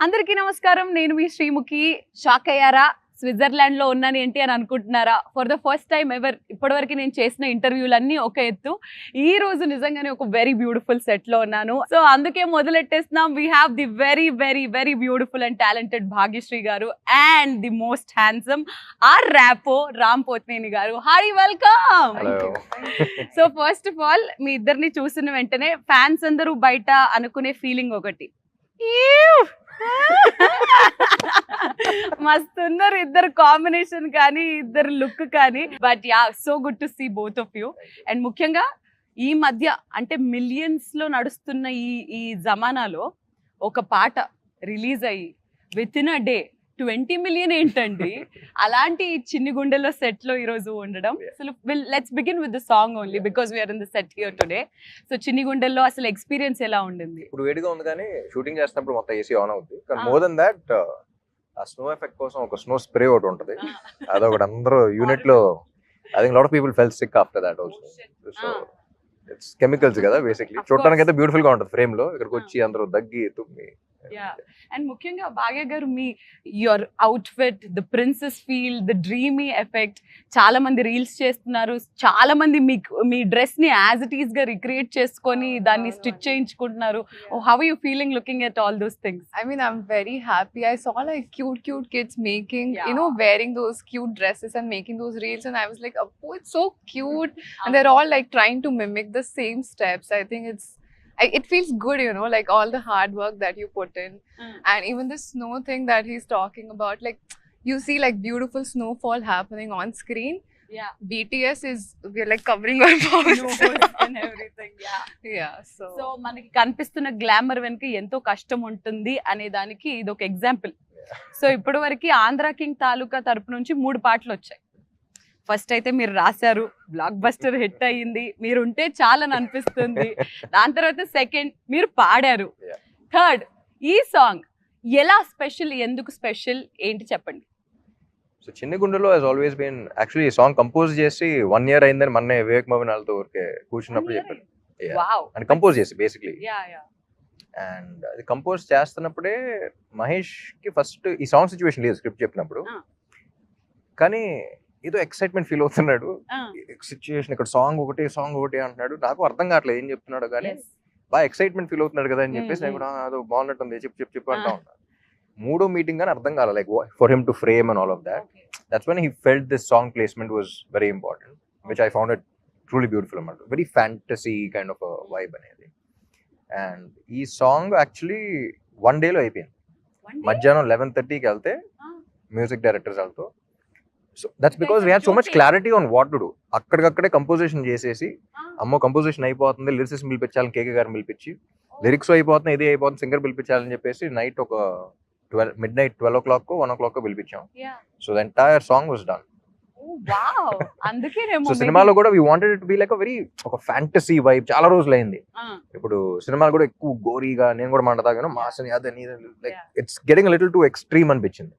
అందరికీ నమస్కారం. నేను మీ శ్రీముఖి. షాక్ అయ్యారా? స్విట్జర్లాండ్ లో ఉన్నాను ఏంటి అని అనుకుంటున్నారా? For the first time ever ఇప్పటివరకు నేను చేసిన ఇంటర్వ్యూలన్నీ ఒక ఎత్తు. ఈ రోజు నిజంగానే ఒక వెరీ బ్యూటిఫుల్ సెట్ లో ఉన్నాను. సో అందుకే మొదలెట్టేస్తున్నాం. We have the very very very beautiful and talented Bhagyashri garu and the most handsome our Rapo Ram Pothineni garu. Hi, welcome. So first of all మీ ఇద్దరిని చూసిన వెంటనే ఫ్యాన్స్ అందరూ బయట అనుకునే ఫీలింగ్ ఒకటి, మస్తున్నారు ఇద్దరు కాంబినేషన్ కానీ ఇద్దరు లుక్ కానీ. But yeah, so good to see both of you. And ముఖ్యంగా ఈ మధ్య అంటే మిలియన్స్ లో నడుస్తున్న ఈ జమానాలో ఒక పాట రిలీజ్ అయ్యి with in a day 20 million ఏంటండి? అలాంటి చిన్ని గుండెలో సెట్ లో ఈ రోజు ఉండడం. అసలు let's begin with the song only because we are in the set here today. So చిన్ని గుండెల్లో అసలు ఎక్స్పీరియన్స్ ఎలా ఉండింది? ఇప్పుడు వేడిగా ఉంది కానీ షూటింగ్ చేస్తున్నప్పుడు మొత్తం ఏసీ ఆన్ అవుతుంది. కానీ మోర్ దెన్ దాట్ ఆ స్నో ఎఫెక్ట్ కోసం ఒక స్నో స్ప్రే ఒకటి ఉంటుంది. అదొకటి అందరూ యూనిట్ లో I think lot of people felt sick after that also. So it's chemicals కదా బేసిక్లీ. చూడడానికి అయితే బ్యూటిఫుల్ గా ఉంటుంది ఫ్రేమ్ లో. ఇక్కడికి వచ్చి అందరూ దగ్గి తుమ్మి. అండ్ ముఖ్యంగా భాగ్య గారు మీ your outfit, the princess feel, the dreamy effect, చాలా మంది రీల్స్ చేస్తున్నారు. చాలా మంది మీ డ్రెస్ ని యాజ్ ఇట్ ఈస్ గా రిక్రియేట్ చేసుకొని దాన్ని స్టిచ్ చేయించుకుంటున్నారు. How are you feeling looking at all those things? I mean, I'm very happy. I saw like cute kids making, wearing those cute dresses and making those reels, and I was like, oh, it's so cute. And they're all like trying to mimic the same steps. I think it feels good, like all the hard work that you put in. And even the snow thing that he's talking about, like you see like beautiful snowfall happening on screen. Yeah. BTS we're like covering our mouths and everything. Yeah. So మనకి కనిపిస్తున్న glamour వెనుక ఎంతో కష్టం ఉంటుంది అనే దానికి ఇది ఒక ఎగ్జాంపుల్. సో ఇప్పటి వరకు ఆంధ్ర కింగ్ తాలూకా తరపు నుంచి 3 పాటలు వచ్చాయి. ఫస్ట్ అయితే మీరు రాశారు, బ్లాక్ బస్టర్ హిట్ అయ్యింది, మీరు ఉంటే చాలని అనిపిస్తుంది. దాని తర్వాత సెకండ్ మీరు పాడారు, థర్డ్ ఈ సాంగ్ ఎలా స్పెషల్, ఎందుకు స్పెషల్, ఏంటి చెప్పండి? సో చిన్ని గుండెలో హస్ ఆల్వేస్ బీన్ యాక్చువల్లీ ఈ సాంగ్ కంపోజ్ చేసి 1 year అయిందని మొన్నే వివేక్ మోహన్ వాళ్ళతో ఊరికే కూర్చున్నప్పుడు చెప్పారు. అండ్ కంపోజ్ చేసి బేసిక్లీ. అండ్ అది కంపోజ్ చేస్తున్నప్పుడే మహేష్ కి ఫస్ట్ ఈ సాంగ్ సిచ్యువేషన్ లేదు స్క్రిప్ట్ చెప్పినప్పుడు, కానీ ఏదో ఎక్సైట్మెంట్ ఫీల్ అవుతున్నాడు. సిచ్యువేషన్ ఇక్కడ సాంగ్ ఒకటి అంటున్నాడు. నాకు అర్థం కావట్లేదు ఏం చెప్తున్నాడు, కానీ బాగా ఎక్సైట్మెంట్ ఫీల్ అవుతున్నాడు కదా అని చెప్పేసి నేను కూడా అదో బాగున్నట్టుంది చెప్పు అంటా ఉంటాను. 3వ మీటింగ్ కానీ అర్థం కాలేదు, like for him to frame and all of that. That's when he felt this song placement was very important, which I found it truly beautiful అన్నమాట. Very fantasy kind of vibe అనేది. And ఈ song actually 1 day లో అయిపోయింది. మధ్యాహ్నం 11:30కి వెళ్తే music directors వాళ్ళతో. So that's because we had so much clarity on what to do. అక్కడికక్కడే కంపోజిషన్ చేసేసి, అమ్మో కంపోజిషన్ అయిపోతుంది, లిరిసిస్ట్ పిలిపించాలని కేకే గారిని పిలిపించి, లిరిక్స్ అయిపోతున్నాయి, ఇది అయిపోతుంది, సింగర్ పిలిపించాలని చెప్పేసి నైట్ ఒక midnight 12 o'clock 1 o'clock పిలిపించాం. So the entire song was done. So సినిమాలో కూడా we wanted to be like ఒక ఫ్యాంటసీ వైబ్. చాలా రోజులు అయింది. ఇప్పుడు సినిమాలు కూడా ఎక్కువ గోరీగా, నేను కూడా మాట్లాడతాను మాసని అదని, like it's getting little to extreme అనిపించింది.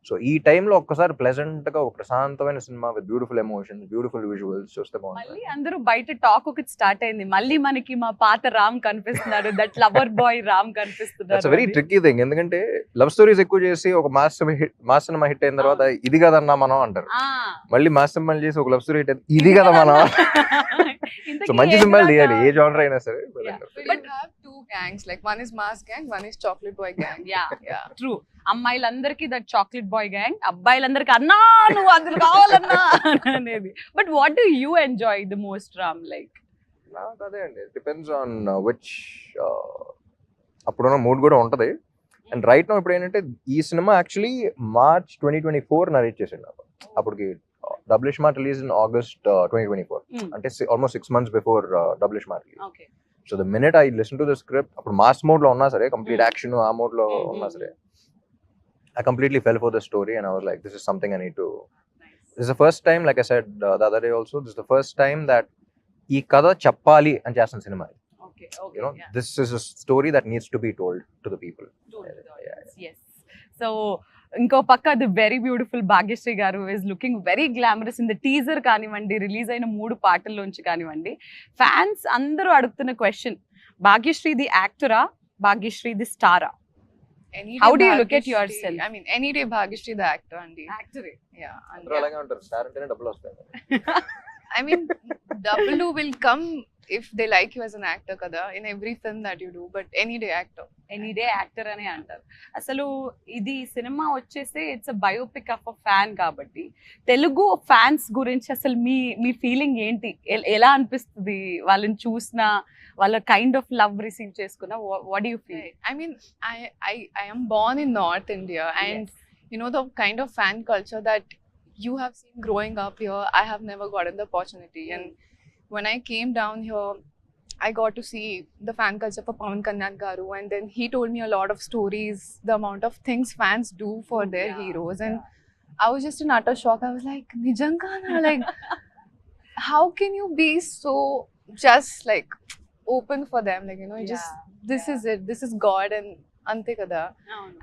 సో ఈ టైంలో ఒక్కసారి ప్లెజెంట్ గా ఒక ప్రశాంతమైన cinema with beautiful emotions, beautiful visuals చూస్తే బాగుంటుంది. అందరూ బయట టాక్ ఒకటి స్టార్ట్ అయింది, మళ్ళీ మనకి మా పాత రామ్ కనిపిస్తున్నాడు, దట్ లవర్ బాయ్ రామ్ కనిపిస్తున్నాడు. It's very tricky thing. ఎందుకంటే లవ్ స్టోరీస్ ఎక్కువ చేసి ఒక మాస్ సినిమా హిట్ అయిన తర్వాత ఇది కదన్నా మనం అంటారు. మళ్ళీ మాస్ సినిమాలు చేసి ఒక లవ్ స్టోరీ హిట్ అయింది, ఇది కదా మనం. సో మంచి సినిమాలు తీయాలి, ఏ జానర్ అయినా సరే. But you have 2 gangs, like one is mass gang, one is chocolate boy gang. Yeah. True. అమ్మాయిలందరికీ దట్ చాక్లెట్ బాయ్ గ్యాంగ్, అబ్బాయిలందరికీ అన్నా నువ్వు అందులో కావాలన్నా అనేది. But what do you enjoy the most Ram? Like నాకు అదే అండి, డిపెండ్స్ ఆన్ విచ్ అప్పుడున్న మూడ్ కూడా ఉంటది. అండ్ రైట్ నౌ ఇప్పుడు ఏంటంటే ఈ సినిమా యాక్చువల్లీ March 2024 నరేట్ చేసాడు నాకు. అప్పటికి double smart release in August 2024, అంటే almost 6 months before double smart release. So the minute I listen to the script, అప్పుడు మాస్ మోడ్ లో ఉన్నా సరే, కంప్లీట్ యాక్షన్ ఆ మోడ్ లో ఉన్నా సరే, I completely fell for the story and I was like, this is something I need to. This is the first time, like I said the other day also, this is the first time that ee kada chappali అని చేస్తున్న cinema. This is a story that needs to be told to the people. Yes. So ఇంకో పక్క the very beautiful Bhagyashri garu is looking very glamorous in the teaser కానివ్వండి, release అయిన 3 పాటల్లోంచి కానివ్వండి. Fans అందరూ అడుగుతున్న క్వశ్చన్, భాగ్యశ్రీ ది యాక్టరా, భాగ్యశ్రీ ది స్టారా? Any How day do you look at Bhagyashree- yourself? I mean, any day Bhagyashree the actor, Andy. Yeah. అందరూ అలాగే ఉంటారు, స్టార్ అంటేనే డబ్బులు వస్తాయి. I mean, double will come if they like you as an actor, kada, in every film that you do. But any day actor. Any day actor అని అంటారు. అసలు ఇది సినిమా వచ్చేసి it's a biopic of a fan కాబట్టి Telugu fans గురించి అసలు మీ feeling ఏంటి? ఎలా అనిపిస్తుంది వాళ్ళని చూసిన, వాళ్ళ కైండ్ ఆఫ్ లవ్ రిసీవ్ చేసుకున్న? What do you feel? Right. I mean, I am born in North India, and you know the kind of fan culture that you have seen growing up here. I have never gotten the opportunity, and when I came down here, I got to see the fan culture for Pawan Kalyan Garu, and then he told me a lot of stories, the amount of things fans do for their heroes, and I was just in utter shock. I was like, Nijangana, like, how can you be so just like open for them? Like, you know, just this is it, this is God, and ante kada.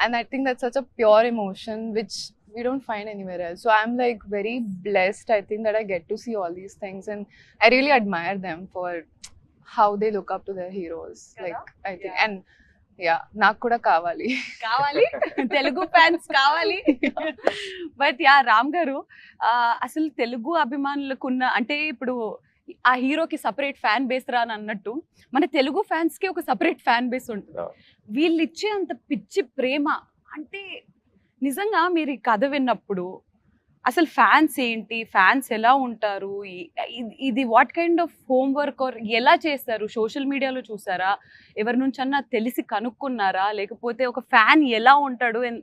And I think that's such a pure emotion which we don't find anywhere else. So I'm like very blessed, I think, that I get to see all these things, and I really admire them for how they look up to their heroes. Like, I think, and yeah, నాకు కూడా కావాలి Telugu fans కావాలి. But yeah Ram గారు, అసలు తెలుగు అభిమానులకు ఉన్న, అంటే ఇప్పుడు ఆ హీరోకి సపరేట్ ఫ్యాన్ బేస్ రా అని అన్నట్టు మన తెలుగు ఫ్యాన్స్ కి ఒక సపరేట్ ఫ్యాన్ బేస్ ఉంటుంది. వీళ్ళు ఇచ్చే అంత పిచ్చి ప్రేమ, అంటే నిజంగా మీరు ఈ కథ విన్నప్పుడు అసలు ఫ్యాన్స్ ఏంటి, ఫ్యాన్స్ ఎలా ఉంటారు, ఇది what kind of homework or ఎలా చేస్తారు? సోషల్ మీడియాలో చూసారా, ఎవరి నుంచి అన్నా తెలిసి కనుక్కున్నారా, లేకపోతే ఒక ఫ్యాన్ ఎలా ఉంటాడు? And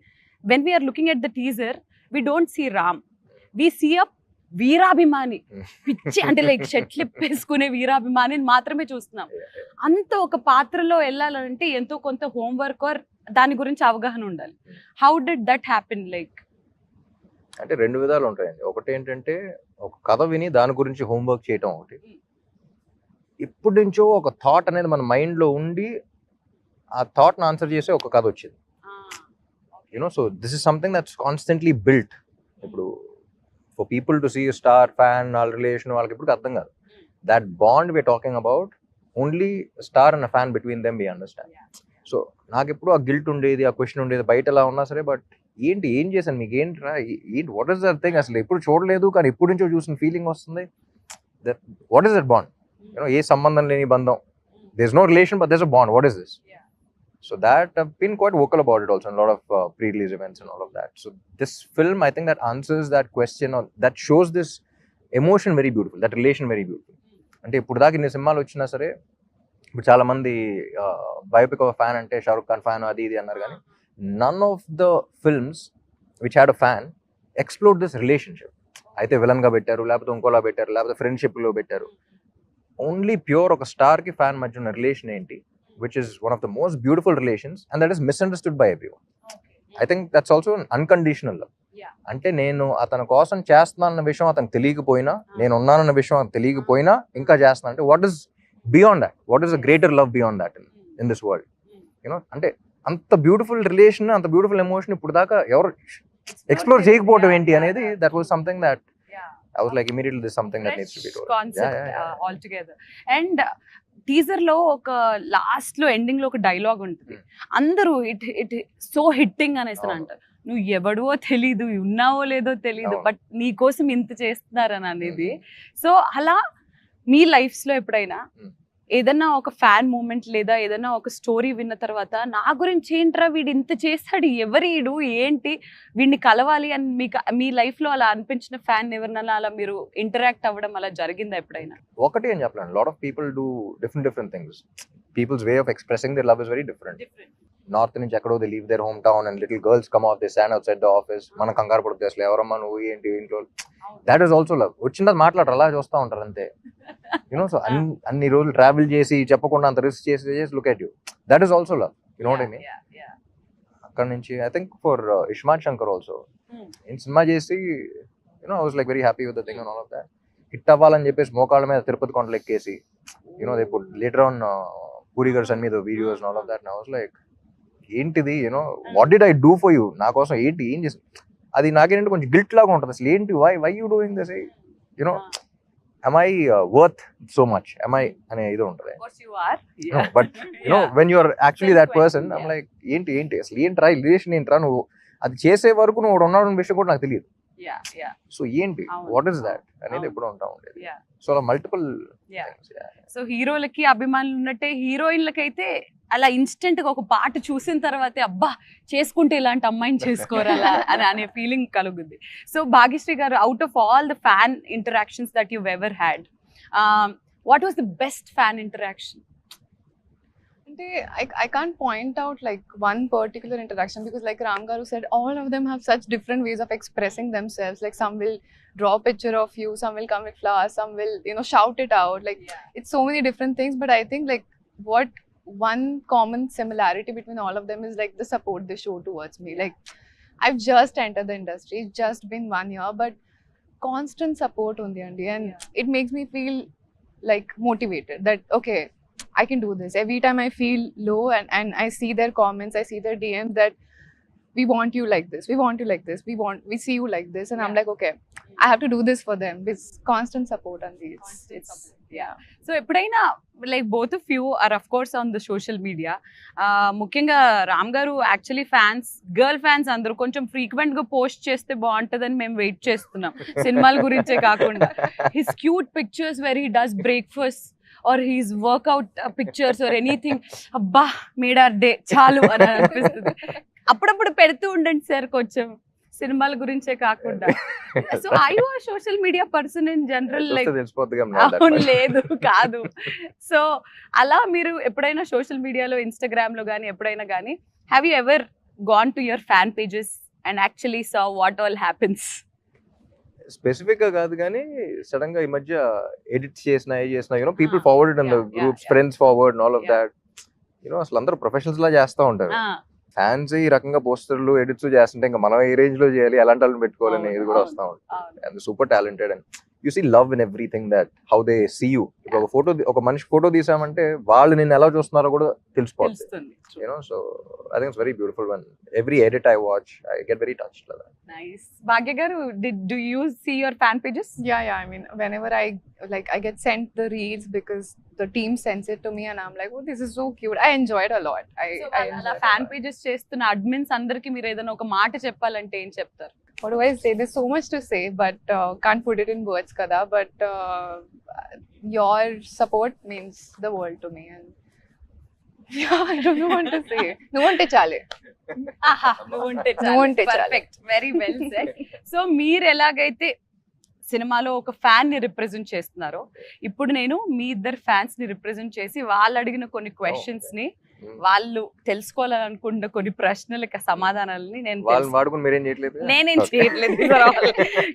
when we're looking at the teaser we don't see Ram, we see a వీరాభిమాని, పిచ్చి అంటే లైక్ షెట్లిప్ వేసుకునే వీరాభిమానిని మాత్రమే చూస్తున్నాం. అంత ఒక పాత్రలో వెళ్ళాలంటే ఎంతో కొంత హోంవర్క్ ఆర్ దాని గురించి అవగాహన ఉండాలి. How did that happen? Like అంటే రెండు విధాలు ఉంటాయండి. ఒకటి ఏంటంటే ఒక కథ విని దాని గురించి హోంవర్క్ చేయటం ఒకటి. ఇప్పటి నుంచో ఒక థాట్ అనేది మన మైండ్లో ఉండి ఆ థాట్ని ఆన్సర్ చేసే ఒక కథ వచ్చింది. You know, so this is something that's constantly built. ఇప్పుడు for people to see star fan వాళ్ళ రిలేషన్ వాళ్ళకి ఇప్పుడు అర్థం కాదు. That bond we're talking about only star and fan between them we understand. So నాకు ఎప్పుడు ఆ గిల్ట్ ఉండేది, ఆ క్వశ్చన్ ఉండేది, బయట ఎలా ఉన్నా సరే, బట్ ఏం చేశాను, మీకు ఏంట్రా, ఏంటి, వాట్ ఈస్ దట్ థింగ్, అసలు ఎప్పుడు చూడలేదు కానీ ఎప్పుడు నుంచో చూసిన ఫీలింగ్ వస్తుంది. That what is that bond? You know, ఏ సంబంధం లేని బంధం, there is no relation but there is a bond, what is this? So that I've been quite vocal about it also in a lot of pre-release events and all of that. So this film, I think that answers that question, or that shows this emotion very beautiful, that relation very beautiful. అంటే ఇప్పుడు దాకా ఇన్ని సినిమాలు వచ్చినా సరే, ఇప్పుడు చాలా మంది బయోపిక్ ఆఫ్ ఫ్యాన్ అంటే షారుఖ్ ఖాన్ ఫ్యాన్ అది ఇది అన్నారు, కానీ none of the films which had a fan explore this relationship. అయితే విలన్ గా పెట్టారు, లేకపోతే ఇంకోలా పెట్టారు, లేకపోతే ఫ్రెండ్షిప్ లో పెట్టారు. ఓన్లీ ప్యూర్ ఒక స్టార్ కి ఫ్యాన్ మధ్య ఉన్న రిలేషన్ ఏంటి, which is one of the most beautiful relations, and that is misunderstood by everyone. I think that's also an unconditional love. అంటే నేను అతని కోసం చేస్తున్నానన్న విషయం అతనికి తెలియకపోయినా, నేను ఉన్నానన్న విషయం అతనికి తెలియకపోయినా ఇంకా చేస్తున్నా అంటే what is beyond that, what is a greater love beyond that in this world? You know, అంటే అంత బ్యూటిఫుల్ రిలేషన్, అంత బ్యూటిఫుల్ ఎమోషన్ ఇప్పుడు దాకా ఎవరు ఎక్స్ప్లోర్ చేయకపోవడం ఏంటి అనేది, that was something that I was like immediately this is something that needs to be told. Concept altogether. And teaser లో ఒక లాస్ట్ లో ఎండింగ్ లో ఒక డైలాగ్ ఉంటుంది, అందరూ ఇట్ సో హిట్టింగ్ అనేసి అంటారు, నువ్వు ఎవడో తెలీదు, ఉన్నావో లేదో తెలీదు, బట్ నీ కోసం ఇంత చేస్తున్నారని అనేది. సో అలా మీ లైఫ్స్ లో ఎప్పుడైనా ఏదన్నా ఒక ఫ్యాన్ మూమెంట్ లేదా ఏదన్నా ఒక స్టోరీ విన్న తర్వాత నా గురించి ఏంట్రా వీడు ఇంత చేస్తాడు, ఎవరీడు ఏంటి, వీడిని కలవాలి అని మీకు మీ లైఫ్ లో అలా అనిపించిన ఫ్యాన్ ఎవరినైనా అలా మీరు ఇంటరాక్ట్ అవ్వడం అలా జరిగిందా ఎప్పుడైనా? ఒకటి అని చెప్పలేను, lot of people do different things. Peoples way of expressing their love is very different. North నుంచి ఎక్కడో they leave their home town and little girls come of they stand outside the office, మనం కంగారు పడుతుంది అసలు ఎవరమ్మా నువ్వు ఏంటి ఇంట్లో. That is also love. వచ్చింది మాట్లాడరు, అలా చూస్తూ ఉంటారు అంతే. యూనో, సో అన్ని రోజులు ట్రావెల్ చేసి చెప్పకుండా అంత రిస్క్ చేసి look at you, that is also love. You know what I mean? అక్కడ నుంచి I think for Ismart Shankar also, నేను సినిమా చేసి you know I was like very happy with the thing and all of that. Hit అవ్వాలని చెప్పేసి మోకాళ్ళ మీద తిరుపతి కొండలు ఎక్కేసి, you know they put later on Puri garu son మీద videos and all of that. I was like ఏంటిది, you know what did I do for you, నా కోసం ఏంటి ఏం చేసి, అది నాకేంటంటే కొంచెం గిల్ట్ లాగా ఉంటుంది. అసలు ఏంటి, why you doing this, you know am I worth so much? Am I అనే ఇది ఉంటుంది. Of course you are. But when you are actually that person, I'm Yeah. like ఏంటి అసలు ఏంట్రా రిలేషన్ ఏంట్రా, నువ్వు అది చేసే వరకు నువ్వు ఉన్నాడు విషయం కూడా నాకు తెలియదు. Yeah. సో ఏంటి అవును. వాట్ ఇస్ దాట్ అనేది అవును. ఎప్పుడు ఉంటా ఉండేది. Yeah. సో అలా మల్టిపుల్ Yeah. సో హీరోలకి అభిమానులు ఉన్నట్టే హీరోయిన్లకైతే అలా ఇన్స్టెంట్ గా ఒక పాట చూసిన తర్వాతే అబ్బా చేసుకుంటే ఇలాంటి అమ్మాయిని చేసుకోరాలా అని అనే ఫీలింగ్ కలుగుద్ది. సో భాగ్యశ్రీ గారు, out of all the fan interactions that you've ever had, what was the best fan interaction? I can't point out like one particular interaction because like Ram Garu said, all of them have such different ways of expressing themselves. Like some will draw a picture of you, some will come with flowers, some will, you know, shout it out. Like it's so many different things, but I think like what one common similarity between all of them is like the support they show towards me. Like I've just entered the industry, it's just been 1 year, but constant support on the Andy, and it makes me feel like motivated that okay, I can do this. Every time I feel low and I see their comments, I see their DMs that we want you like this, we want you like this, we see you like this, and I'm like okay, I have to do this for them. It's constant support and it's yeah. So ఎప్పుడైనా like both of you are of course on the social media, ముఖ్యంగా రామ్ గారు actually fans, girl fans అందరూ కొంచెం frequent గా post చేస్తే బాగుంటుందని మేము wait చేస్తున్నాం, సినిమాల గురించే కాకుండా. His cute pictures where he does breakfast or his workout pictures or anything, అబ్బా మేడ్ ఆర్ డే చాలు అని అనిపిస్తుంది. అప్పుడప్పుడు పెడుతూ ఉండండి సార్ కొంచెం, సినిమాల గురించే కాకుండా. So I you are social media person in general, like అవును లేదు కాదు. సో అలా మీరు ఎప్పుడైనా సోషల్ మీడియాలో, ఇన్స్టాగ్రామ్ లో కానీ ఎప్పుడైనా కానీ, have you ever gone to your fan pages and actually saw what all happens? Specific గా కాదు కానీ సడన్ గా ఈ మధ్య ఎడిట్ చేసిన you know people forward in the groups, friends forward all of that, you know అసలు అందరూ ప్రొఫెషనల్స్ లా చేస్తూ ఉంటారు. ఫ్యాన్స్ ఈ రకంగా పోస్టర్లు ఎడిట్స్ చేస్తుంటే ఇంకా మనం ఏ రేంజ్ లో చేయాలి, ఎలాంటి వాళ్ళని పెట్టుకోవాలని ఇది కూడా వస్తూ ఉంటుంది. And super talented and you see love in everything that how they see you. ఒక ఫోటో, ఒక మనిషి ఫోటో తీసామంటే వాళ్ళు నిన్ను ఎలా చూస్తున్నారో కూడా తెలిసిపోతుంది. You know so I think it's very beautiful one. Every edit I watch I get very touched like that. Nice. Bhagya garu, do you see your fan pages? Yeah, I mean whenever I get sent the reels because the team sends it to me and I'm like oh this is so cute. I enjoy it a lot. I అలా fan pages చేస్తున్న admins అందరికి మీరు ఏదైనా ఒక మాట చెప్పాలంటే ఏం చెప్తారు? what do I say? There's so much to say, but can't put it in words, kada. But your support means the world to me, and yeah, I don't know what to say. No one te chale. Perfect, very well said. So మీరు ఎలాగైతే సినిమాలో ఒక fan ని represent చేస్తున్నారో, ఇప్పుడు నేను మీ ఇద్దరు fans ని రిప్రజెంట్ చేసి వాళ్ళు అడిగిన కొన్ని క్వశ్చన్స్ ని, వాళ్ళు తెలుసుకోవాలనుకున్న కొన్ని ప్రశ్నలకి సమాధానాలని నేనేం చేయట్లేదు.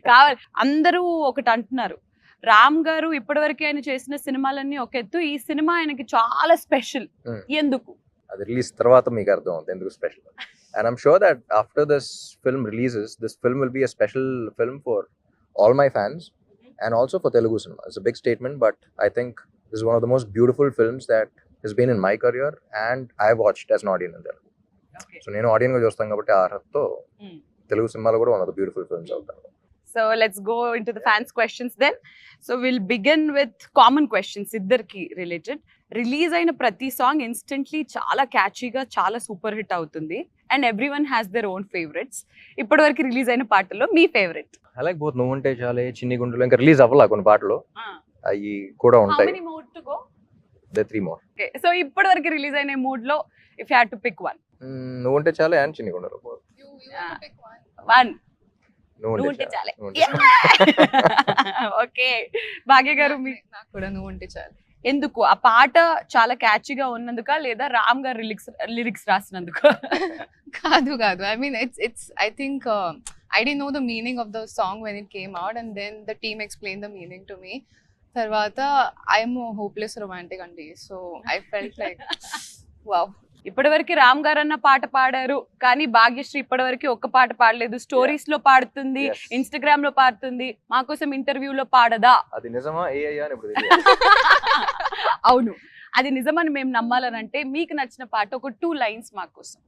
కావాలి, అందరూ ఒకటి అంటున్నారు, రామ్ గారు ఇప్పటివరకు ఆయన చేసిన సినిమాలన్నీ ఒక ఎత్తు, ఈ సినిమా ఆయనకి చాలా స్పెషల్. ఎందుకు? అది రిలీజ్ తర్వాత మీకు అర్థం అవుతుంది ఎందుకు special. And I'm sure that after this film releases, this film will be a special film for all my fans and also for Telugu cinema. It's a big statement, but I think this is one of the most beautiful films that has been in my career and I've watched as an audience in Telugu. Okay. So nenu audience ga chustam kabatti aa artho Telugu cinema lo kuda one of the beautiful films avutaru. So let's go into the fans questions then. So we'll begin with common questions iddarki related. Release అయిన ప్రతి song instantly చాలా క్యాచీగా, చాలా super hit అవుతుంది and everyone has their own favourites. ఇప్పటి వరకు release అయిన పాటల్లో మీ favourite? I like both. నువ్వుంటే చాలే, చిన్ని గుండెలో ఇంకా రిలీజ్ అవ్వాల కొన్ని పాటలు, అవి కూడా ఉంటాయి. 3 more. ఓకే, సో ఇప్పటి వరకు రిలీజ్ అయిన మూడ్ లో if you had to pick one? నువ్వుంటే చాలే అండ్ చిన్ని గుండెలో. వన్ నువ్వుంటే చాలే. ఓకే, భాగ్య గారు నాకు కూడా నువ్వుంటే చాలే. ఎందుకు? ఆ పాట చాలా క్యాచీగా ఉన్నందుక, లేదా రామ్ గారు లిరిక్స్ రాసినందుక? కాదు. I mean it's I think I didn't know the meaning of the song when it came out, and then the team explained the meaning to me. Tarvata I'm a hopeless romantic andi, so I felt like wow. ఇప్పటివరకు రామ్ గారు అన్న పాట పాడారు, కానీ భాగ్యశ్రీ ఇప్పటివరకు ఒక్క పాట పాడలేదు. స్టోరీస్ లో పాడుతుంది, ఇన్స్టాగ్రామ్ లో పాడుతుంది, మా కోసం ఇంటర్వ్యూలో పాడదా? అది నిజమా? అవును, అది నిజమని మేము నమ్మాలనంటే మీకు నచ్చిన పాట ఒక 2 lines మా కోసం.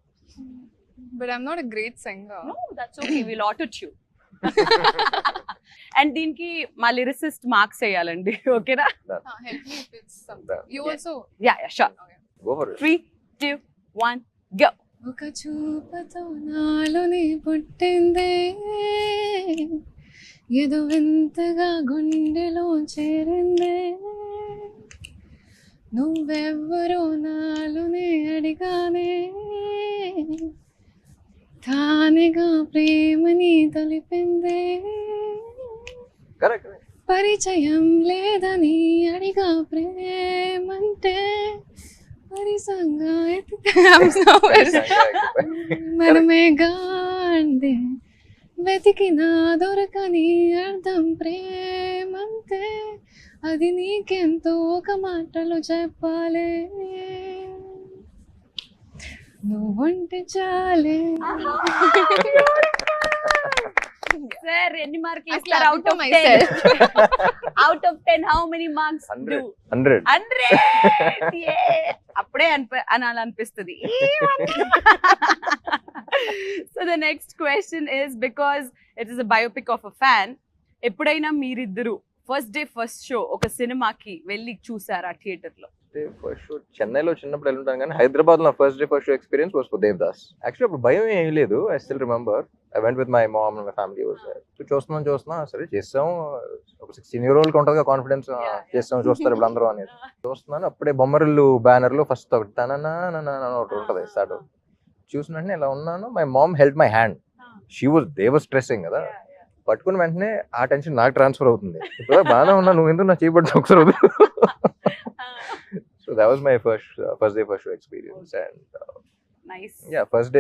But I'm not a great singer. No, that's okay. We'll auto-tune. And దీనికి మా లిరిసిస్ట్ మార్క్స్ వేయాలండి, ఓకేనా? Help me if it's something. You also. Yeah sure. Go for it. 3, 2, 1 go. ఒక చూపుతో నాలోని పుట్టిందే ఏదో వింతగా గుండెలో చేరిందే నువ్వెవ్వరో నాలోనే అడిగానే తానేగా ప్రేమని తలిపిందే Correct. పరిచయం లేదని అడిగా ప్రేమంటే పరిసంగా మనమే గాండి వెతికినా దొరకని అర్థం ప్రేమంతే అది నీకెంతో ఒక మాటలో చెప్పాలే నువ్వుంటే చాలే. సార్ ఎన్ని మార్కులు I ఇస్తారు clap out to of myself. 10? Out of 10 how many marks 100. 100. అప్పుడే అనిపిస్తుంది. So the next question is because it is a biopic of a fan. ఎప్పుడైనా మీరిద్దరు ఫస్ట్ డే ఫస్ట్ షో ఒక సినిమాకి వెళ్ళి చూసారా థియేటర్ లో? ఫస్ట్ షో చెన్నైలో చిన్నప్పుడు వెళ్ళుంటాను కానీ హైదరాబాద్ లో first day first show experience was for Devdas. Actually అప్పుడు భయం ఏం లేదు. I still remember I went with my mom and my family was there. So చూస్తున్నా సరే చేస్తాం. ఒక 16-year-old ఉంటుంది కాన్ఫిడెన్స్, చేస్తాం చూస్తారు ఇప్పుడు అందరూ అనేది. చూస్తున్నాను అప్పుడే బొమ్మరిల్లు బ్యానర్ లో ఫస్ట్ ఒకటి తననా ఒకటి ఉంటుంది స్టార్ట్. చూసినట్టు ఇలా ఉన్నాను. My mom help my hand. They was stressing కదా, పట్టుకుని వెంటనే ఆ టెన్షన్ నాకు ట్రాన్స్ఫర్ అవుతుంది. ఇప్పుడు బాగానే ఉన్నా, నువ్వు ఎందుకు నా చేయబడి ఒకసారి అవుతుంది. So that was my first day first show experience, and nice. yeah, first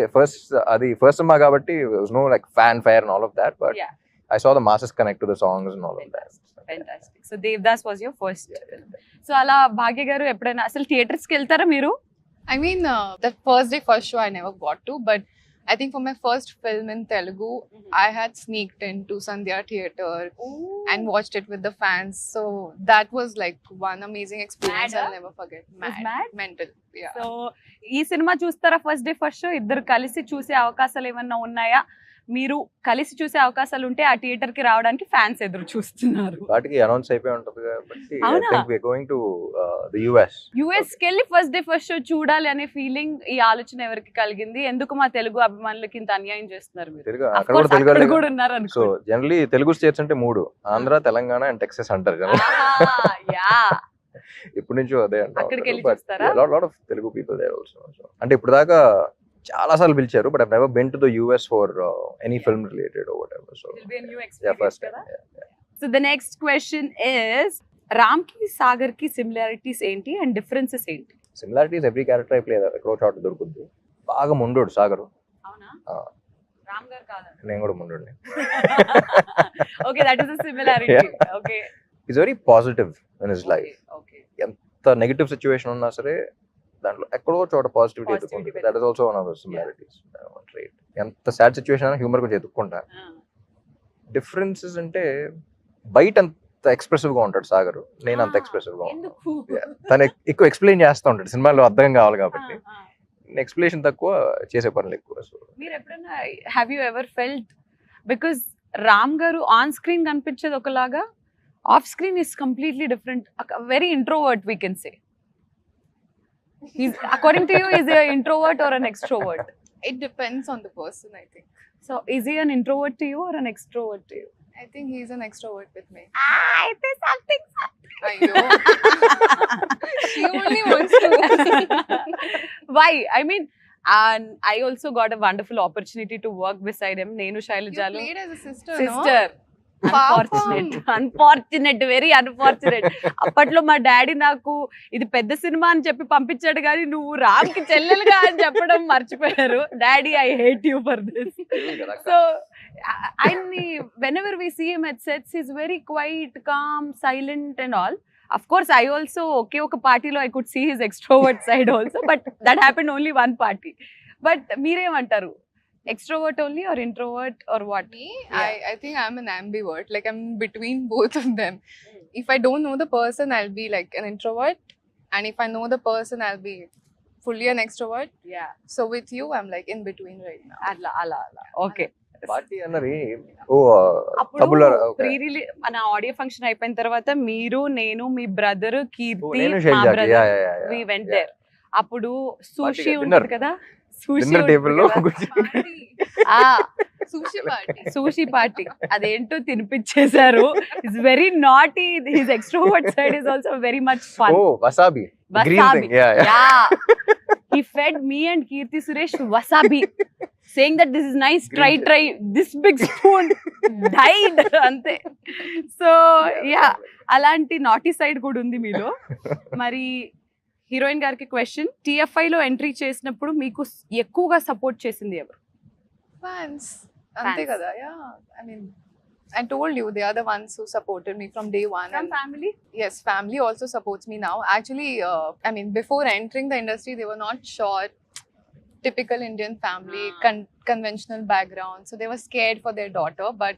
cinema kabatti there was no like fanfare and all of that, but Yeah. I saw the masses connect to the songs and all of that. Fantastic. So Devdas was your first. So అలా భాగ్య గారు ఎప్పుడైనా అసలు theatres కి వెళ్తారా మీరు? I mean, that first day, first show I never got to, but I think for my first film in Telugu, I had sneaked into Sandhya Theatre and watched it with the fans. So that was like one amazing experience Mad, I'll never forget. mad? Mental. Yeah. So ఈ cinema చూస్తారా first day first show? ఇద్దరు కలిసి చూసే అవకాశాలు ఏమన్నా ఉన్నాయా? మీరు కలిసి చూసే అవకాశాలు ఉంటే ఆ థియేటర్ కి రావడానికి ఫ్యాన్స్ ఎదురు చూస్తున్నారు. వాటికి అనౌన్స్ అయిపోయి ఉంటుంది కాబట్టి I అవునా? think we are going to the US. US కి వెళ్ళి ఫస్ట్ డే ఫస్ట్ షో చూడాలి అనే ఫీలింగ్, ఈ ఆలోచన ఎవరికి కలిగింది? ఎందుకు మా తెలుగు అభిమానులకి ఇంత అన్యాయం చేస్తున్నారు మీరు? తెలుగు Of అక్కడ course, కూడా తెలుగు అక్కడ వాళ్ళే కూడా ఉన్నారు సో అనుకో. జనరలీ తెలుగు స్టేట్స్ అంటే 3: ఆంధ్ర, తెలంగాణ అండ్ టెక్సస్ అంటారు జనం. యా ఇప్పటి నుంచో అదే అక్కడికి వెళ్ళి అంటారు. చూస్తారా? Lot of Telugu people there also. అంటే ఇప్పుడు దాకా చాలా సార్లు పిలిచారు, but I've never been to the US for any film related or whatever. So Will be a new yeah, experience first కదా. time. So the next question is, Ram కి సాగర్ కి similarities ఏంటి అండ్ డిఫరెన్సెస్ ఏంటి? Similarities every character I play ఎక్కడో చోట దొరుకుద్ది. బాగా ముండోడు సాగరు. అవునా? Ah. రామ్ గారు కాదా? నేను కూడా ముండోడిని. Okay, that is the similarity. Okay is very positive in his life. Okay ఎంత నెగటివ్ సిచ్యువేషన్ ఉన్నా సరే దాంట్లో ఎక్కడో చోట పాజిటివిటీ Positivity ఎదుర్కొంటుంది. That is also one of the similarities. Right. ఎంత సాడ్ సిచ్యువేషన్ అయినా హ్యూమర్ కొంచెం ఎదుర్కొంటా. డిఫరెన్సెస్ అంటే బయట అంత ఎక్స్ప్రెసివ్ గా ఉంటాడు సాగర్, నేను అంత ఎక్స్ప్రెసివ్ గా ఉంటాను. ఎందుకు? తను ఎక్కువ ఎక్స్ప్లెయిన్ చేస్తూ ఉంటాడు, సినిమాలో అర్థం కావాలి కాబట్టి. ఎక్స్ప్లెనేషన్ తక్కువ, చేసే పనులు ఎక్కువ. సో మీరు ఎప్పుడైనా have you ever felt, because Ram గారు ఆన్ స్క్రీన్ కనిపించేది ఒకలాగా, off screen is completely different. Very introvert we can say. According to you, is he an introvert or an extrovert? It depends on the person, I think. So is he an introvert to you or an extrovert to you? I think he's an extrovert with me. It is something. Ayyo. She only wants to. Why? I mean, and I also got a wonderful opportunity to work beside him. Nenu You Shailajalu played as a sister, sister. Unfortunate, very unfortunate. అప్పట్లో మా daddy నాకు ఇది పెద్ద cinema అని చెప్పి పంపించాడు, కానీ నువ్వు రామ్ కి చెల్లెలుగా అని చెప్పడం మర్చిపోయారు. Daddy, I hate you for this. So ఆయన్ని whenever we see him at sets, he's very quiet, calm, silent and all. Of course, I also okay oka party lo I could see his extrovert side also, but that happened only one party. But మీరేం అంటారు? Extrovert only or introvert or what? Me, Yeah. I think I'm an ambivert. Like I'm between both of them. If I don't know the person, I'll be like an introvert, and if I know the person, I'll be fully an extrovert. Yeah. So with you, I'm like in between right now. అలా. Okay. Party అన్నది ఓ అప్పుడు తబులా pre release మన audio function అయిపోయిన తర్వాత మీరు నేను మీ బ్రదర్ కీర్తి నేను మా Shail Jackie brother we went there. అప్పుడు సూషి Party, ఉంటుంది dinner. కదా, సూషి డిన్నర్ టేబుల్ లో ఆ Sushi party. సూషి పార్టీ అదేంటో తినిపించేశారు. It's very naughty. His extrovert side is also very much fun. ఓ wasabi green Wasabi. Thing yeah Yeah. He fed me and Kirti Suresh wasabi, saying that this is nice. Green Try. This big spoon died. Ante. So yeah, అలాంటి naughty side కూడా ఉంది మీలో. మరి heroine గారికి question, TFI లో entry చేసినప్పుడు మీకు ఎక్కువగా సపోర్ట్ చేసింది ఎవరు? Fans. Ante Fans. kada, yeah. I mean, I told you they are the ones who supported me from day one. From And family? yes, family also supports me now. Actually, I mean, before entering the industry, they were not sure. Typical Indian family, conventional background. So they were scared for their daughter. But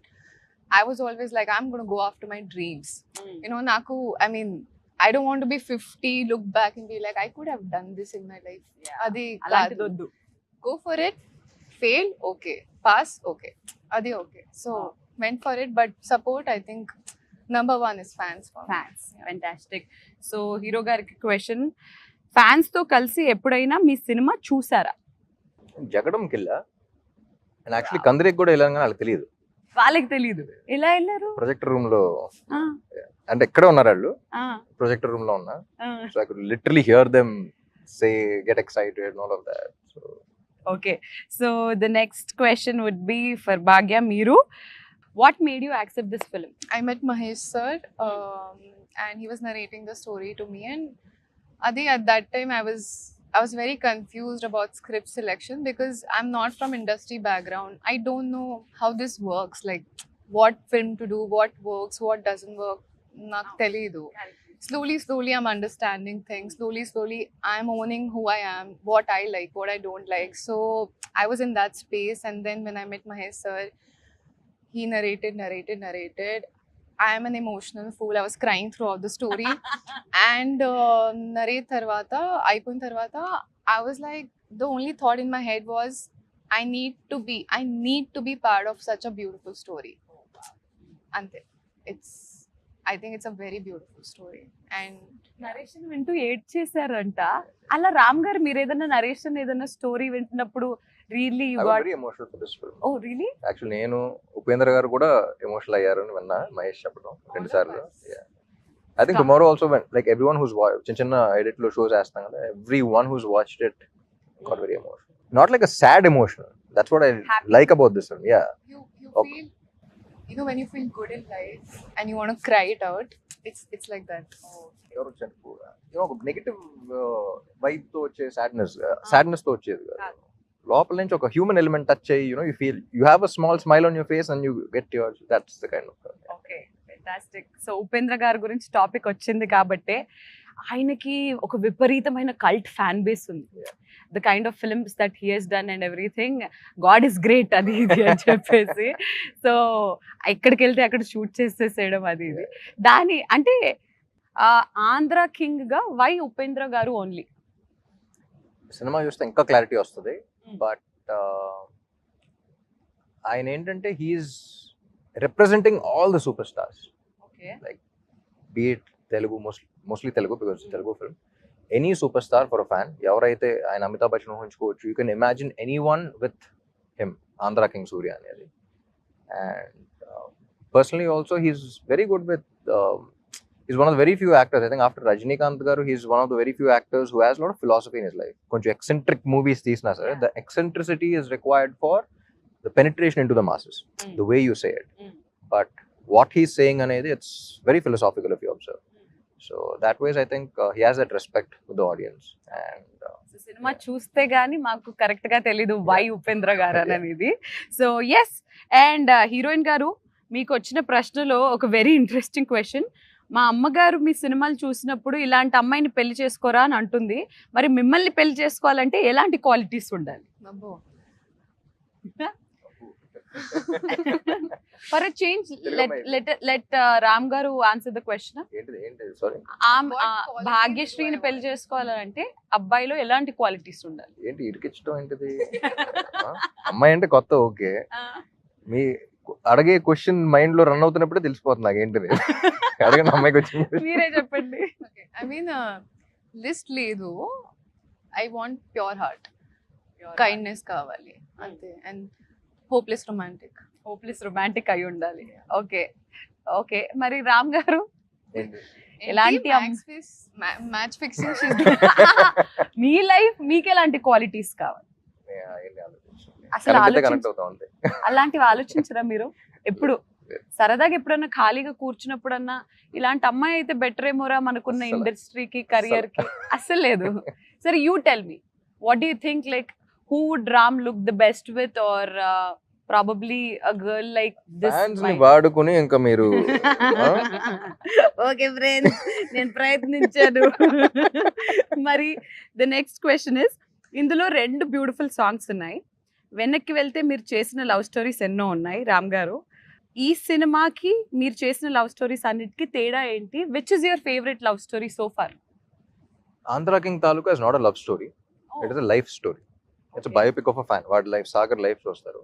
I was always like, I'm going to go after my dreams. You know, Naku, I mean, I don't want to be 50, look back and be like, I could have done this in my life. Adi అలాంటిది kaadu. వద్దు. Go for it. Fail, okay. Pass, okay. Adi okay. So went for it. But support, I think, number one is fans for me. Fans. Fantastic. So hero గారికి question, fans తో కలిసి ఎప్పుడైనా మీ cinema చూసారా? జగడం కిల్ల and actually కందిరికి కూడా వెళ్ళాను కానీ వాళ్ళకి తెలియదు. వాళ్ళకి తెలీదు. ఎలా వెళ్ళారు? ప్రొజెక్టర్ రూమ్ లో ఆ, అంటే ఎక్కడే ఉన్నారు వాళ్ళు, ఆ, ప్రొజెక్టర్ రూమ్ లో ఉన్నా. ఆ. So I could literally here them say get excited and all of that. So Okay, so the next question would be for Bhagya. Meeru, what made you accept this film? I met Mahesh sir, and he was narrating the story to me. And Adi, at that time, I was very confused about script selection because I'm not from industry background. I don't know how this works, like what film to do, what works, what doesn't work. Nak telidu. Slowly, I'm understanding things. Slowly, I'm owning who I am, what I like, what I don't like. So I was in that space, and then when I met Mahesh sir, he narrated. I am an emotional fool. I was crying throughout the story. And narrate tarvata, అయిపోయిన tarvata, I was like, the only thought in my head was, I need to be part of such a beautiful story. Ante. I think it's a very beautiful story. And narration వింటూ ఏడ్ చేశారంట. అలా రామ్ గారు మీరు ఏదైనా narration ఏదైనా story వింటున్నప్పుడు really you I was got, very emotional for this film. Oh really? Actually నేను ఉపేంద్ర గారు కూడా ఎమోషనల్ అయ్యారు అని విన్నా మహేష్ చెప్పడం 2 సార్లు. I think tomorrow also like everyone who's చిన్న ఎడిట్ లో షోస్ వేస్తాం కదా, everyone who's watched it got very emotional. Not like a sad emotional. That's what I like about this film. Yeah, you Okay. feel, you know, when you feel good in life and you want to cry it out, it's like that. ఎవరు వచ్చారు ఒక negative vibe తో వచ్చే sadness తో వచ్చేది కాదు. లోపల నుంచి ఒక హ్యూమన్ ఎలిమెంట్ టచ్ అయ్యి you feel you have a small smile on your face and you get your that's the kind of. Okay, fantastic. So Upendra గారి గురించి టాపిక్ వచ్చింది కాబట్టి ఆయనకి ఒక విపరీతమైన కల్ట్ ఫ్యాన్ బేస్ ఉంది. The kind of films that he he's done and everything, god is great అది ఇది అని చెప్పేసి. సో ఎక్కడికి వెళ్తే అక్కడ షూట్ చేసేసేయడం అది ఇది. దాని అంటే ఆంధ్ర కింగ్ గా వై ఉపేంద్ర గారు ఓన్లీ? సినిమా చూస్తే ఇంకా క్లారిటీ వస్తుంది. బట్ ఆయన ఏంటంటే he's representing all the super stars. Okay, like beat Telugu, mostly Telugu because Telugu film. Any super star for a fan, ఎవరైతే ఆయన అమితాబ్ బచ్చన్ ఊహించుకోవచ్చు. You can imagine anyone with him, Andhra king Surya అనేది. And personally also he's very good with, he's one of the very few actors, I think after Rajinikanth garu, he's one of the very few actors who has a lot of philosophy in his life. Konchu eccentric movies teesna sir, the eccentricity is required for the penetration into the masses, the way you say it. But what he's saying anedi, it's very philosophical if you observe. So that ways I think he has that respect with the audience. And cinema చూస్తే గానీ మాకు correct గా తెలీదు why Upendra గారు అనేది. So yes, and heroine గారు మీకు వచ్చిన ప్రశ్నలో ఒక వెరీ ఇంట్రెస్టింగ్ క్వశ్చన్. మా అమ్మగారు మీ సినిమాలు చూసినప్పుడు ఇలాంటి అమ్మాయిని పెళ్లి చేసుకోరా అని అంటుంది. మరి మిమ్మల్ని పెళ్లి చేసుకోవాలంటే ఎలాంటి క్వాలిటీస్ ఉండాలి? Abbo. For a change let Ram గారు ఆన్సర్ ద క్వశ్చన్. ఏంటిది సారీ, భాగ్యశ్రీని పెళ్లి చేసుకోవాలంటే అబ్బాయిలో ఎలాంటి క్వాలిటీస్ ఉండాలి? ఏంటి ఇరికించడం ఏంటిది? అమ్మాయి అంటే కొత్త ఓకే, మీ అడిగే క్వశ్చన్ మైండ్ లో రన్ అవుతున్నప్పుడే తెలిసిపోతుంది నాకు ఏంటిది. అడగండి అమ్మాయికి వచ్చింది. మీరే చెప్పండి. Okay. I mean, list లేదు. I want pure heart. Kindness కావాలి అంతే. And hopeless romantic. Hopeless romantic అయి ఉండాలి. ఓకే ఓకే, మరి రామ్ గారు ఏంటి? ఎలాంటి మ్యాచ్ ఫిక్సింగ్ మీ లైఫ్ మీకు ఎలాంటి క్వాలిటీస్ కావాలి? ఏంటి ఆలోచించండి. అసలు కనెక్ట్ ఆలోచించ అవుతాం అంతే. అలాంటివి ఆలోచించరా మీరు ఎప్పుడు? సరదాగా ఎప్పుడన్నా ఖాళీగా కూర్చున్నప్పుడన్నా ఇలాంటి అమ్మాయి అయితే బెటర్ ఏమోరా మనకున్న అస్సలు. ఇండస్ట్రీకి కెరియర్ కి? అస్సలు లేదు. సరే you tell me, what do you think, like who would Ram look the best with, or probably a girl like this? Fans ని వాడుకుని ఇంకా మీరు ఓకే ఫ్రెండ్స్, నేను ప్రయత్నించాను. మరి ద నెక్స్ట్ క్వశ్చన్ ఇస్, ఇందులో 2 బ్యూటిఫుల్ సాంగ్స్ ఉన్నాయి. వెనక్కి వెళ్తే మీరు చేసిన లవ్ స్టోరీస్ ఎన్నో ఉన్నాయి రామ్ గారు. ఈ సినిమాకి మీరు చేసిన లవ్ స్టోరీస్ అన్నిటికీ తేడా ఏంటి? Which is your favourite love story so far? Andhra king Taluka is not a love story, it is a life story. It's biopic of a fan. వాడి లైఫ్, సాగర్ లైఫ్ చూస్తారు,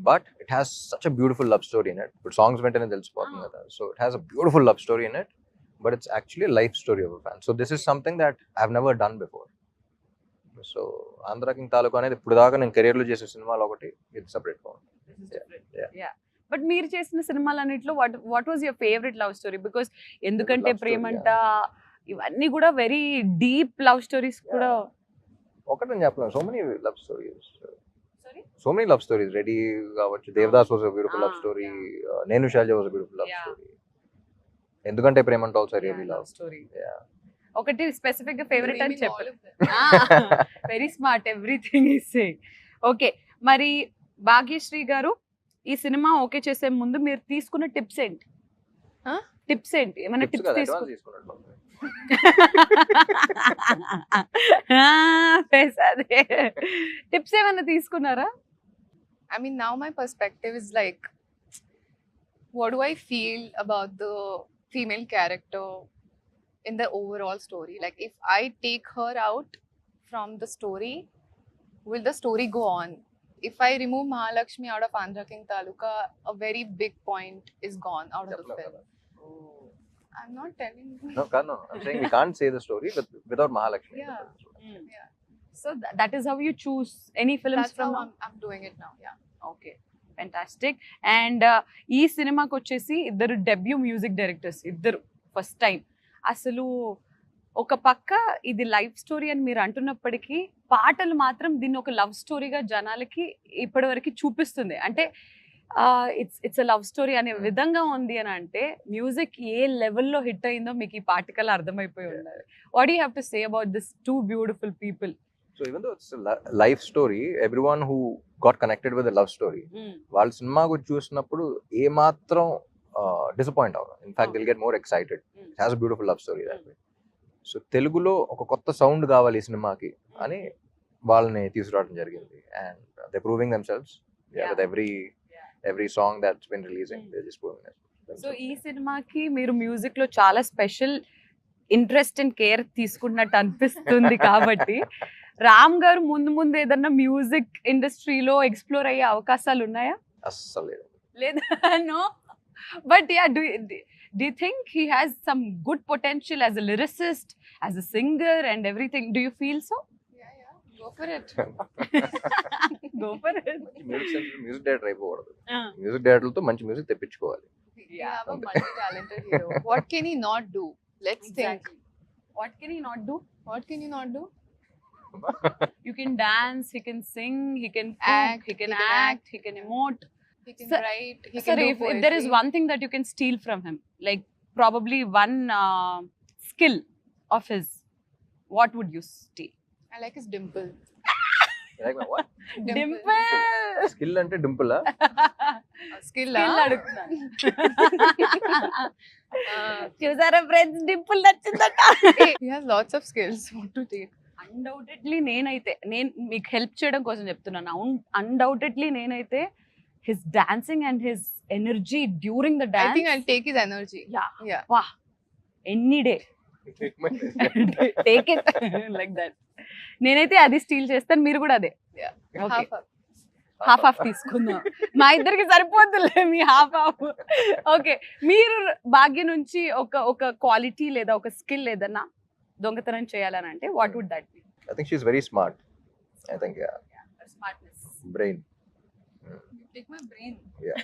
but it has such a beautiful love story in it. ఇప్పుడు songs వెంటనే తెలిసిపోతుంది కదా. So it has a beautiful love story in it, but it's actually life story of a fan. So this is something that I have never done before. So Andhra king Taluka అనేది ఇప్పుడు దాకా నేను career లో చేసే సినిమాలో ఒకటి, ఇది సెపరేట్ గా ఉంది. బట్ మీరు చేసిన సినిమాలన్నిట్లో what was your favourite love story? Because ఎందుకంటే Love story, ప్రేమంట ఇవన్నీ కూడా వెరీ డీప్ లవ్ స్టోరీస్ కూడా. ఒకటి నేను చెప్పలేను, so many love stories, so many love stories. Ready కావచ్చు, Devdas was a beautiful love story, నేను షాజా was a beautiful love story, ఎందుకంటే ప్రేమంట ఆల్సో రియల్లీ లవ్ స్టోరీ. ఒకటి స్పెసిఫిక్ గా ఫేవరెట్ అని చెప్పారు. Very smart, everything is saying. Okay, మరి భాగ్యశ్రీ గారు, ఈ సినిమా ఓకే చేసే ముందు మీరు తీసుకున్న టిప్స్ ఏంటి? టిప్స్ ఏంటి? ఏమైనా టిప్స్ తీసుకున్నట్టు. టిప్స్ ఏమైనా తీసుకున్నారా? I mean, now my perspective is like, what do I feel about the female character in the overall story? Like, if I take her out from the story, will the story go on? If I remove Mahalakshmi out of Andhra King Taluka, a very big point is gone out of the film. I'm not telling you. No, I'm saying we can't say the story without Mahalakshmi. Yeah. Yeah. So that is how you choose any films That's from? how I'm doing it now. Yeah. Okay, fantastic. And ఈ సినిమాకి వచ్చేసి ఇద్దరు debut music directors, ఇద్దరు first time. అసలు ఒక పక్క ఇది life story అని మీరు అంటున్నప్పటికీ పాటలు మాత్రం దీన్ని ఒక లవ్ స్టోరీగా జనాలకి ఇప్పటివరకు చూపిస్తుంది. అంటే ఇట్స్ అ లవ్ స్టోరీ అనే విధంగా ఉంది అని అంటే మ్యూజిక్ ఏ లెవెల్లో హిట్ అయిందో మీకు ఈ పాటికల్ అర్థమైపోయి ఉండాలి. What you have to say about this 2 beautiful people? So even though it's a life story, everyone who got connected with the love story, వాళ్ళ సినిమా గురించి చూసినప్పుడు ఏ మాత్రం డిసప్పాయింట్ అవ్వరు. In fact they'll get more excited. It has a beautiful love story that way. So తెలుగులో ఒక కొత్త sound కావాలి ఈ సినిమాకి అని వాళ్ళని తీసుకురావడం జరిగింది. And they proving themselves with every song that's been releasing. They just proving themselves. So ఈ సినిమాకి మీరు మ్యూజిక్ లో చాలా స్పెషల్ ఇంట్రెస్ట్ అండ్ కేర్ తీసుకున్నట్టు అనిపిస్తుంది కాబట్టి రామ్ గారు ముందు ఏదన్నా మ్యూజిక్ ఇండస్ట్రీలో ఎక్స్ప్లోర్ అయ్యే అవకాశాలు ఉన్నాయా? అస్సలు లేదు. లేదా? No, but yeah, do you think he has some good potential as a lyricist, as a singer and everything? Do you feel so? Yeah. Go for it. Go for it. Music director అయిపోకూడదు. Music డైరెక్టర్లతో మంచి music తెప్పించుకోవాలి. We have a multi-talented hero. What can he not do? Let's think. What can he not do? What can he not do? You can dance, he can sing, he can Act, he can he can act, he can emote. He can Sir- write. He Sir, can do if there is poetry. one thing that you can steal from him, like probably one skill of his, what would you steal? I like his dimple. Like my what? Dimple. Skill అంటే dimple. Skill. Skill అడుగుతున్నాను. చూసారా friends, dimple నచ్చిందట. He has lots of skills. What to take? Undoubtedly నేను మీకు help చేయడం కోసం చెప్తున్నాను. Undoubtedly నేనైతే his dancing and his energy during the I dance, think I'll take his energy. Yeah. Wow, any day take it like that. నేనైతే అది steel చేస్తాను, మీరు కూడా అదే. Yeah. Okay. Half up. Half తీసుకుందాం, మా ఇద్దరికి సరిపోతుందిలే మీ హాఫ్. ఓకే, మీరు భాగ్య నుంచి ఒక క్వాలిటీ లేదా ఒక స్కిల్ ఏదన్నా దొంగతనం చేయాలని అంటే what would that be? I think she's very smart. I think, yeah. Smartness. Brain. Take my brain. Yeah.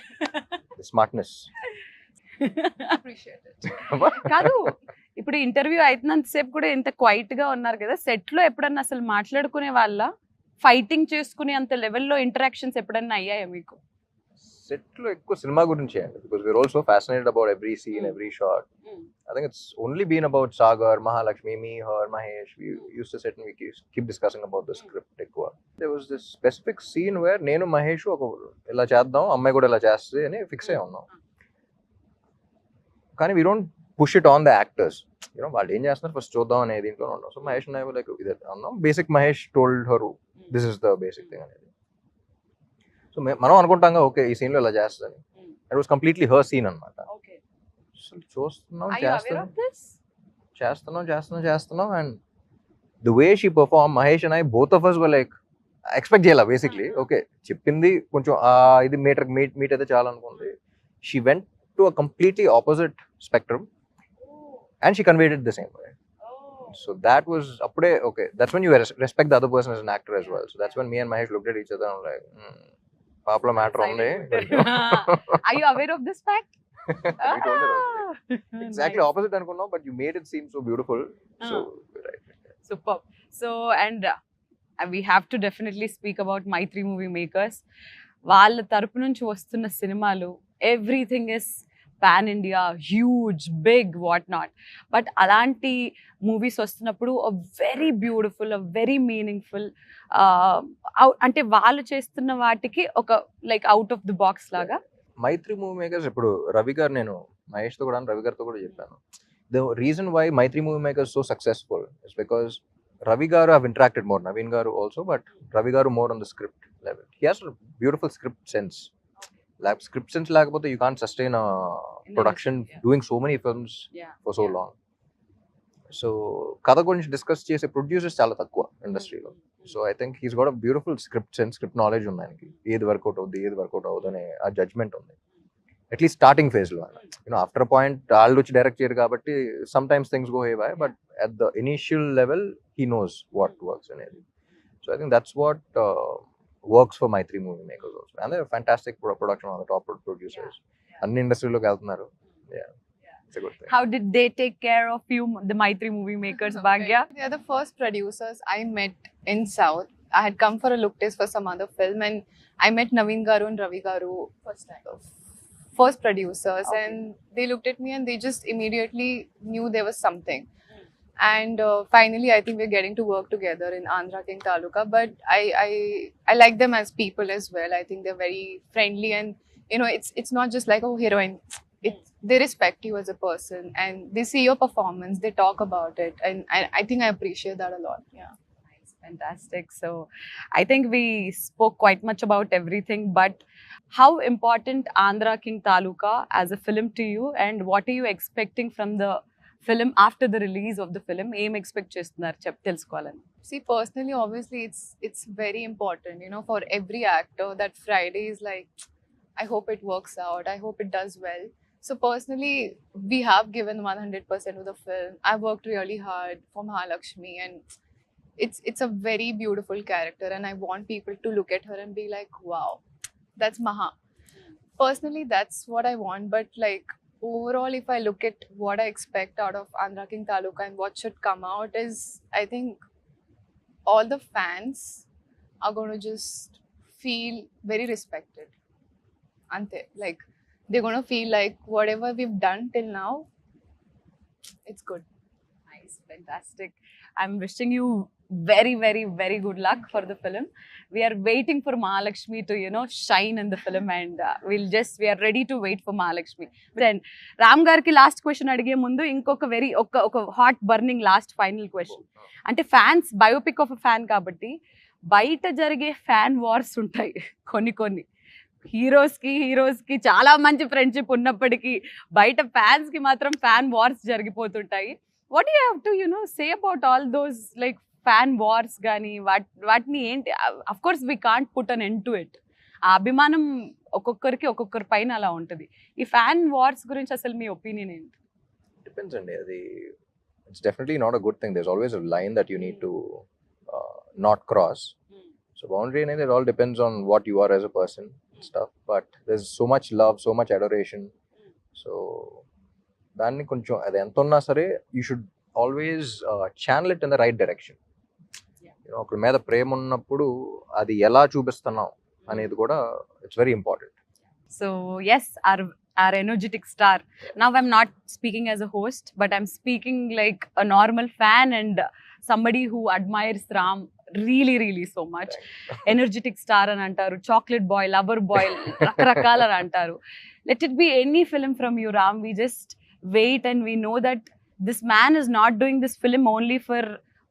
The smartness. Appreciate it. కాదు, ఇప్పుడు ఇంటర్వ్యూ అవుతున్నంత సేపు కూడా ఇంత క్వైట్ గా ఉన్నారు కదా, సెట్ లో ఎప్పుడన్నా అసలు మాట్లాడుకునే వాళ్ళ, ఫైటింగ్ చేసుకునే అంత లెవెల్లో ఇంటరాక్షన్స్ ఎప్పుడన్నా అయ్యాయా మీకు? Set లో ఎక్కువ సినిమా గురించి అండి, because we're also fascinated about every scene, every shot. I think it's only been about Sagar, Mahalakshmi, me, her, Mahesh. We used to sit and we keep discussing about the script ఎక్కువ. There was this specific scene where నేను మహేష్ ఒక ఇలా చేద్దాం, అమ్మాయి కూడా ఇలా చేస్తుంది అని ఫిక్స్ అయ్యి ఉన్నాం. కానీ we don't push it on the actors. You know, వాళ్ళు ఏం చేస్తున్నారు ఫస్ట్ చూద్దాం అనే దీంట్లో ఉన్నాం. So Mahesh and I were like, ఇది అన్నాం. Basic Mahesh told her this is the basic thing అనేది. సో మనం అనుకుంటాం ఓకే ఈ సీన్ లో ఇలా చేస్తుందని. It was completely her scene అన్నమాట. అసలు చూస్తున్నాం చేస్తున్నాం and the way she perform, Mahesh and I both of us were like expect చేయాలి బేసిక్లీ. ఓకే చెప్పింది కొంచెం ఇది మీట్ అయితే చాలా అనుకుంది. She went to a completely opposite spectrum and she conveyed it the same way. So that was appude okay, that's when you respect the other person as an actor as well. So that's when me and Mahesh looked at each other and like paapla matter undi. Are you aware of this fact? We told her exactly opposite anukunnam, but you made it seem so beautiful. So right. Superb. So and we have to definitely speak about Maitri Movie Makers. వాళ్ళ తరపు నుంచి వస్తున్న సినిమాలు everything is pan India, huge, big, what not. But అలాంటి movies వస్తున్నప్పుడు very beautiful, very meaningful, అంటే వాళ్ళు చేస్తున్న వాటికి ఒక like out of the box లాగా. మైత్రి మూవీ మేకర్స్ ఇప్పుడు రవి గారు, నేను మహేష్తో కూడా రవి గారితో కూడా చెప్పాను, the reason why Mythri movie makers so successful is because Ravi garu have interacted more, Naveen garu also, but Ravi garu more on the script level. He has a beautiful script sense. Like script sense lagapothe you can't sustain a production doing so many films for so long. So kada gurinchi discuss chese producers chaala takkuva industry lo. So I think he's got a beautiful script sense, script knowledge undi aniki. Edi workout avudane aa judgment undi. At least starting phase lo, you know, after a point all which direct cheyaru kabatti sometimes things go haywire, but at the initial level he knows what works and everything. So I think that's what works for Maitri Movie Makers also, and they're a fantastic production on the top producers anni industry lo galtunnaru. Yeah, it's a good thing. How did they take care of you, the Maitri Movie Makers, Bhagya? They are the first producers I met in South. I had come for a look test for some other film and I met Naveen garu and Ravi garu first producers, and they looked at me and they just immediately knew there was something. And finally I think we're getting to work together in Andhra King Taluka, but I like them as people as well. I think they're very friendly and you know it's not just like, oh, heroine. They respect you as a person and they see your performance, they talk about it, and I think I appreciate that a lot. Yeah. Fantastic. So I think we spoke quite much about everything, but how important Andhra King Taluka as a film to you, and what are you expecting from the film after the release of the film? Em expect chestunar telusukovalani. See, personally, obviously it's very important, you know, for every actor that Friday is like, I hope it works out, I hope it does well. So personally, we have given 100% of the film. I worked really hard for Mahalakshmi and it's a very beautiful character and I want people to look at her and be like, wow, that's Maha. Personally, that's what I want, but like overall, if I look at what I expect out of Andhra King Taluka and what should come out is, I think all the fans are going to just feel very respected. Ante, like they're going to feel like whatever we've done till now, it's good. Nice, fantastic. I'm wishing you very, very, very good luck for the film. We are waiting for Mahalakshmi to, you know, shine in the film, and we are ready to wait for Mahalakshmi. Then Ram garki last question adige mundu inkoka very oka hot burning last final question. Ante fans biopic of a fan kabatti బయట జరిగే fan wars ఉంటాయి కొన్ని heroes కి చాలా మంచి friendship ఉన్నప్పటికీ బయట fans కి మాత్రం ఫ్యాన్ వార్స్ జరిగిపోతుంటాయి. What you have to say about all those like fan wars కానీ వాటిని ఏంటి? Of course we can't put an end to it, ఆ అభిమానం ఒక్కొక్కరికి ఒక్కొక్కరి పైన అలా ఉంటుంది. ఈ ఫ్యాన్ వార్స్ గురించి అసలు మీ ఒపీనియన్ ఏంటి? డిపెండ్స్ అండి. అది it's definitely not a good thing. There is always a line that you need to not cross. So boundary అనేది it all depends on what you are as a person stuff, but there is so much love, so much adoration. So దాన్ని కొంచెం అది ఎంత ఉన్నా సరే you should always channel it in the right direction. ఒకరి మీద ప్రేమ ఉన్నప్పుడు అది ఎలా చూపిస్తున్నాం అనేది కూడా it's very important. So yes, our energetic star. Now I'm not speaking as a host, but I'm speaking like a normal fan and somebody who admires Ram really so much. Energetic star అని అంటారు, chocolate boy, lover boy, రకరకాల అని అంటారు. Let it be any film from you, Ram. We just wait and we know that this man is not doing this film only for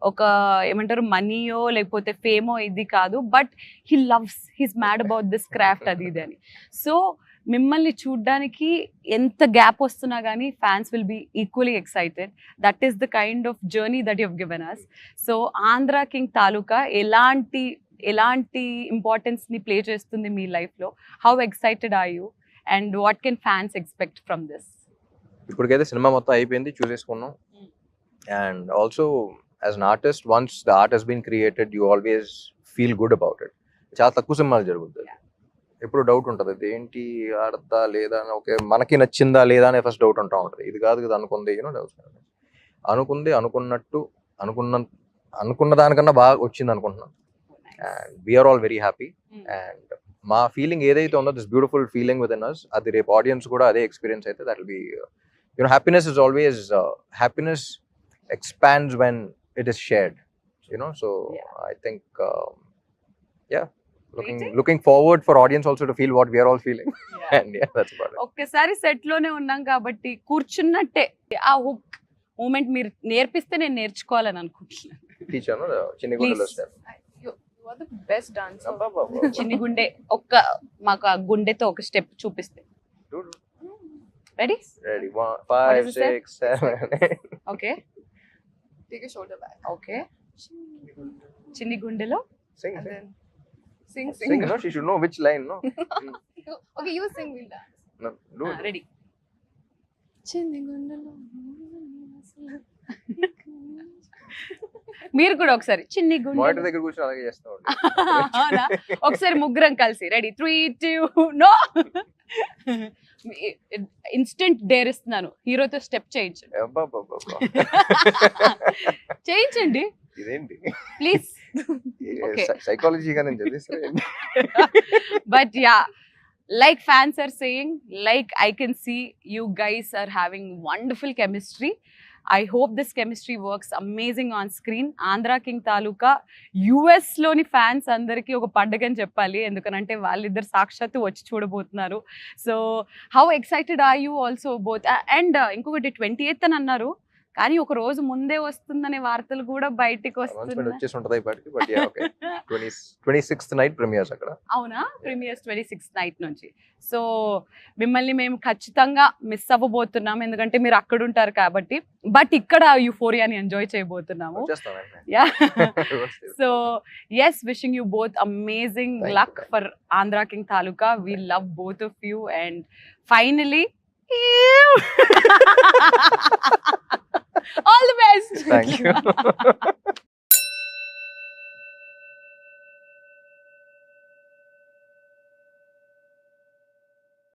ఒక ఏమంటారు మనీయో లేకపోతే ఫేమో ఇది కాదు, but he loves, he's mad about this craft అది ఇది అని. So మిమ్మల్ని చూడ్డానికి ఎంత గ్యాప్ వస్తున్నా కానీ fans will be equally excited. That is the kind of journey that you've given us. So Andhra king Taluka ఎలాంటి ఇంపార్టెన్స్ని ప్లే చేస్తుంది మీ లైఫ్లో? How excited are you and what can fans expect from this? ఇప్పటికైతే సినిమా మొత్తం అయిపోయింది, చూసేసుకున్నాం. And also as an artist, once the art has been created, you always feel good about it. చాలా తక్కువ సినిమాలు జరుగుతుంది, ఎప్పుడు డౌట్ ఉంటుంది అది ఏంటి ఆడతా లేదా అని, ఓకే మనకి నచ్చిందా లేదా అనే ఫస్ట్ డౌట్ ఉంటా ఉంటుంది. ఇది కాదు కదా అనుకుంది, డౌట్స్ అనుకుంది అనుకున్నట్టు అనుకున్న దానికన్నా బాగా వచ్చింది అనుకుంటున్నాను. And we are all very happy. And మా ఫీలింగ్ ఏదైతే ఉందో this beautiful feeling with in us, అది రేపు ఆడియన్స్ కూడా అదే ఎక్స్పీరియన్స్ అయితే that will be happiness is always happiness expands when it is shared, so I think looking forward for audience also to feel what we are all feeling. And that's about it. ఒక్కసారి set లోనే ఉన్నాం కాబట్టి కూర్చున్నట్టే ఆ hook moment మీరు నేర్పిస్తే నేను నేర్చుకోవాలని అనుకుంటున్నాను. టీచర్ చిన్ని గుండెలో step. You are the best dancer. చిన్ని గుండె మాకు ఆ గుండెతో ఒక స్టెప్ చూపిస్తే. Ready? 5 6 7 8. Okay, Take your shoulder back. Okay. చిన్ని గుండెలో Sing. And then sing. No, she should know which line, no? Okay, you sing, we'll dance. No, do it. Ready? మీరు కూడా ఒకసారి చిన్ని మానిటర్ గుండె దగ్గర కూర్చొని అలాగే చేస్తాం. అవునా? ఒకసారి ముగ్గురం కలిసి రెడీ 3 2 నో. ఇన్స్టెంట్ డేర్ ఇస్తున్నాను, హీరోతో స్టెప్ చేయించండి. చేయించండి ఇదేంటి ప్లీజ్. Okay. సైకాలజీగా నేను చదివిస్తాను. But yeah, like fans are saying, like I can see you guys are having wonderful chemistry. I hope this chemistry works amazing on screen. Andhra King Taluka US లోని fans అందరికీ ఒక పండుగ అని చెప్పాలి, ఎందుకనంటే వాళ్ళిద్దరు సాక్షాత్తు వచ్చి చూడబోతున్నారు. So how excited are you also both? And ఇంకొకటి 28th అని అన్నారు, కానీ ఒక రోజు ముందే వస్తుందనే వార్తలు కూడా బయటికి వస్తున్నాయి. వచ్చేసి ఉంటుంది ఇప్పటికి, but yeah okay. 26th night premieres అక్కడ. అవునా? ప్రీమియర్స్ 26th నైట్ నుంచి. సో మిమ్మల్ని మేము ఖచ్చితంగా మిస్ అవ్వబోతున్నాం, ఎందుకంటే మీరు అక్కడ ఉంటారు కాబట్టి. బట్ ఇక్కడ యూఫోరియాని ఎంజాయ్ చేయబోతున్నాము. Yeah. So yes, wishing you both amazing luck for Andhra king Taluka. We love both of you. And finally all the best. Thank you.